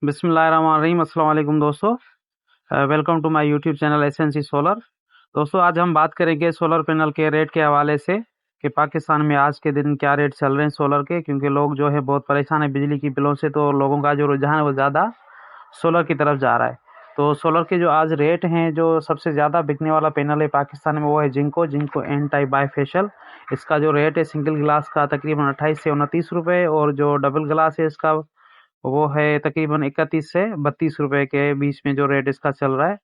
बिस्मिल्लाहिर्रहमानिर्रहीम। अस्सलाम वालेकुम दोस्तों, welcome to my YouTube channel SNC Solar. दोस्तों, आज हम बात करेंगे सोलर पैनल के रेट के हवाले से कि पाकिस्तान में आज के दिन क्या रेट चल रहे हैं सोलर के, क्योंकि लोग जो है बहुत परेशान है बिजली की बिलों से। तो लोगों का जो रुझान है वो ज़्यादा सोलर की तरफ जा रहा है। तो सोलर के जो आज रेट हैं, जो सबसे ज़्यादा बिकने वाला पैनल है पाकिस्तान में, वो है जिंको एन टाइप बाईफेशियल। इसका जो रेट है सिंगल ग्लास का तकरीबन 28 से 29 रुपये, और जो डबल ग्लास है इसका वो है तकरीबन 31 से 32 रुपए के बीच में जो रेट इसका चल रहा है।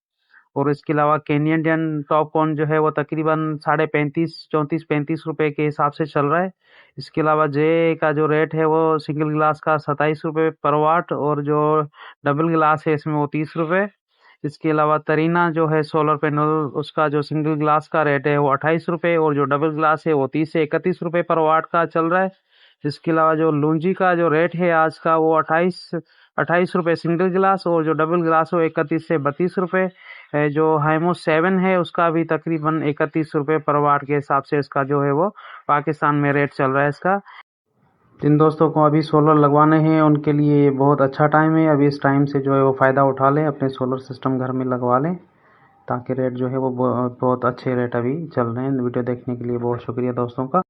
और इसके अलावा कैनियन टॉप कॉर्न जो है वो तकरीबन 34 रुपए के हिसाब से चल रहा है। इसके अलावा जे का जो रेट है वो सिंगल ग्लास का 27 रुपये पर वाट, और जो डबल ग्लास है इसमें वो 30 रुपये। इसके अलावा तरीना जो है सोलर पैनल, उसका जो सिंगल ग्लास का रेट है वो 28 रुपये, और जो डबल ग्लास है वो 30 से 31 रुपये पर वाट का चल रहा है। इसके अलावा जो लूंजी का जो रेट है आज का वो 28 रुपये सिंगल ग्लास, और जो डबल ग्लास हो 31 से 32 रुपये। जो हाइमो 7 है उसका भी तकरीबन 31 रुपये पर वाट के हिसाब से इसका जो है वो पाकिस्तान में रेट चल रहा है इसका। जिन दोस्तों को अभी सोलर लगवाने हैं उनके लिए ये बहुत अच्छा टाइम है। अभी इस टाइम से जो है वो फ़ायदा उठा लें, अपने सोलर सिस्टम घर में लगवा लें, ताकि रेट जो है वो बहुत अच्छे रेट अभी चल रहे हैं। वीडियो देखने के लिए बहुत शुक्रिया दोस्तों का।